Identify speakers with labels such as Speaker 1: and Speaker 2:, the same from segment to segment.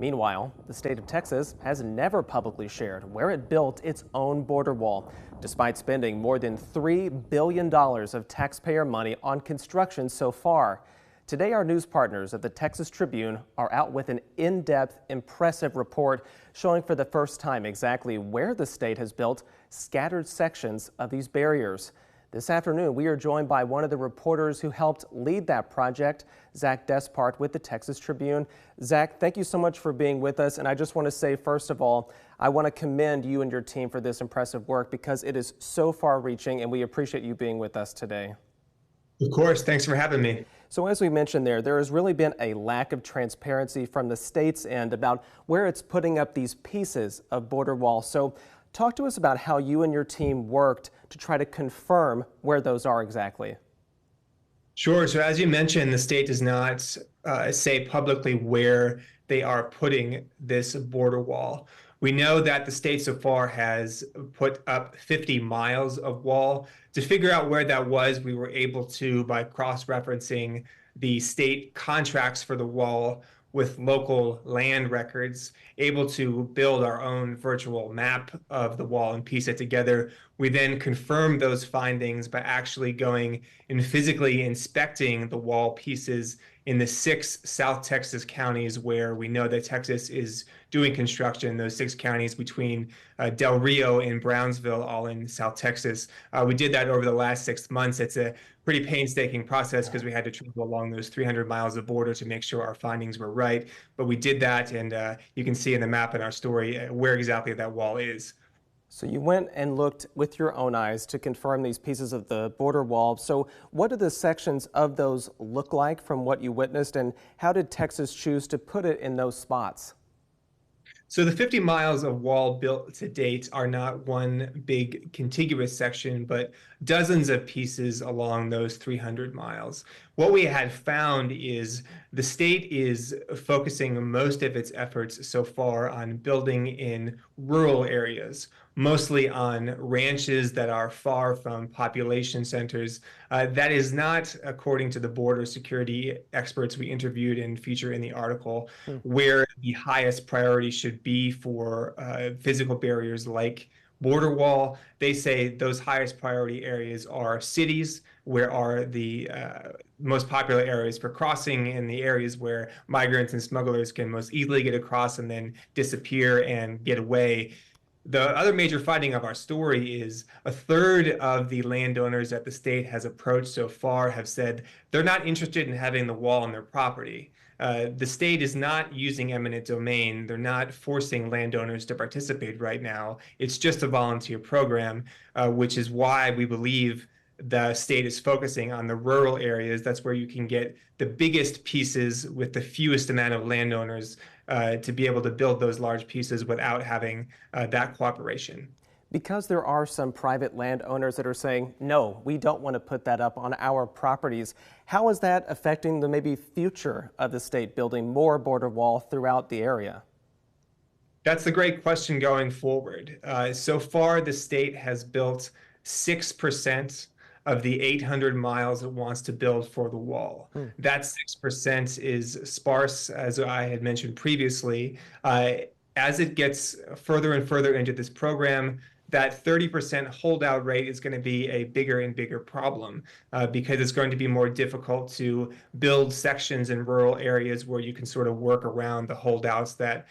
Speaker 1: Meanwhile, the state of Texas has never publicly shared where it built its own border wall, despite spending more than $3 billion of taxpayer money on construction so far. Today, our news partners at the Texas Tribune are out with an in-depth, impressive report showing for the first time exactly where the state has built scattered sections of these barriers. This afternoon, we are joined by one of the reporters who helped lead that project, Zach Despart with the Texas Tribune. Zach, thank you so much for being with us. And I just want to say, first of all, I want to commend you and your team for this impressive work because it is so far-reaching, and we appreciate you being with us today.
Speaker 2: Of course. Thanks for having me.
Speaker 1: So as we mentioned there has really been a lack of transparency from the state's end about where it's putting up these pieces of border wall. So talk to us about how you and your team worked to try to confirm where those are exactly.
Speaker 2: Sure. So as you mentioned, the state does not say publicly where they are putting this border wall. We know that the state so far has put up 50 miles of wall. To figure out where that was, we were able to, by cross-referencing the state contracts for the wall with local land records, able to build our own virtual map of the wall and piece it together. We then confirmed those findings by actually going and physically inspecting the wall pieces in the 6 South Texas counties where we know that Texas is doing construction, those 6 counties between Del Rio and Brownsville, all in South Texas. We did that over the last 6 months. It's a pretty painstaking process because we had to travel along those 300 miles of border to make sure our findings were right. But we did that, and you can see in the map in our story where exactly that wall is.
Speaker 1: So you went and looked with your own eyes to confirm these pieces of the border wall. So what do the sections of those look like from what you witnessed, and how did Texas choose to put it in those spots?
Speaker 2: So the 50 miles of wall built to date are not one big contiguous section, but dozens of pieces along those 300 miles. What we had found is the state is focusing most of its efforts so far on building in rural areas, mostly on ranches that are far from population centers. That is not, according to the border security experts we interviewed and feature in the article, where the highest priority should be for physical barriers like border wall. They say those highest priority areas are cities, where are the most popular areas for crossing, and the areas where migrants and smugglers can most easily get across and then disappear and get away. The other major finding of our story is a third of the landowners that the state has approached so far have said they're not interested in having the wall on their property. The state is not using eminent domain. They're not forcing landowners to participate right now. It's just a volunteer program, which is why we believe the state is focusing on the rural areas. That's where you can get the biggest pieces with the fewest amount of landowners to be able to build those large pieces without having that cooperation.
Speaker 1: Because there are some private landowners that are saying, no, we don't want to put that up on our properties, how is that affecting the maybe future of the state building more border wall throughout the area?
Speaker 2: That's a great question going forward. So far, the state has built 6% of the 800 miles it wants to build for the wall. That 6% is sparse, as I had mentioned previously. As it gets further and further into this program, that 30% holdout rate is going to be a bigger and bigger problem because it's going to be more difficult to build sections in rural areas where you can sort of work around the holdouts that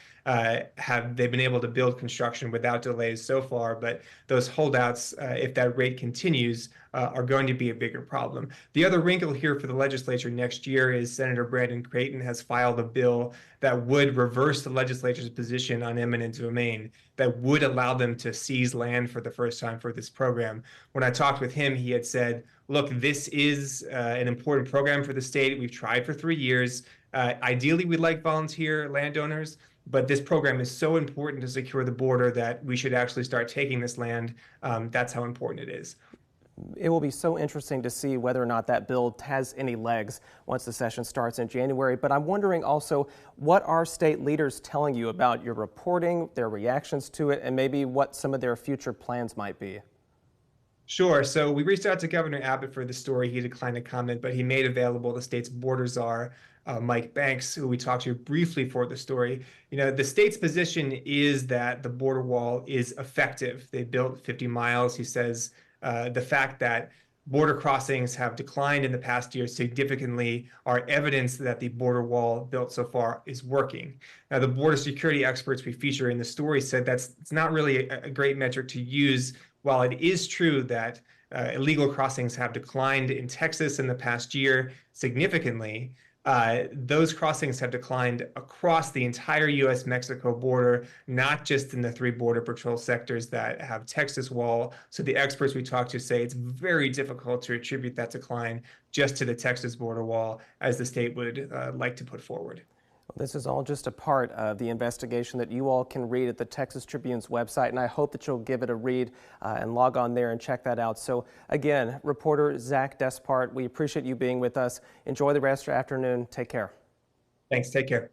Speaker 2: they've been able to build construction without delays so far. But those holdouts, if that rate continues, are going to be a bigger problem. The other wrinkle here for the legislature next year is Senator Brandon Creighton has filed a bill that would reverse the legislature's position on eminent domain, that would allow them to seize land for the first time for this program. When I talked with him, he had said, look, this is an important program for the state. We've tried for 3 years. Ideally, we'd like volunteer landowners, but this program is so important to secure the border that we should actually start taking this land. That's how important it is.
Speaker 1: It will be so interesting to see whether or not that bill has any legs once the session starts in January. But I'm wondering also, what are state leaders telling you about your reporting, their reactions to it, and maybe what some of their future plans might be?
Speaker 2: Sure. So we reached out to Governor Abbott for the story. He declined to comment, but he made available the state's border czar, Mike Banks, who we talked to briefly for the story. The state's position is that the border wall is effective. They built 50 miles. He says the fact that border crossings have declined in the past year significantly are evidence that the border wall built so far is working. Now, the border security experts we feature in the story said it's not really a great metric to use. While it is true that illegal crossings have declined in Texas in the past year significantly, those crossings have declined across the entire U.S.-Mexico border, not just in the 3 Border Patrol sectors that have Texas wall. So the experts we talked to say it's very difficult to attribute that decline just to the Texas border wall, as the state would like to put forward.
Speaker 1: This is all just a part of the investigation that you all can read at the Texas Tribune's website, and I hope that you'll give it a read and log on there and check that out. So again, reporter Zach Despart, we appreciate you being with us. Enjoy the rest of your afternoon. Take care.
Speaker 2: Thanks. Take care.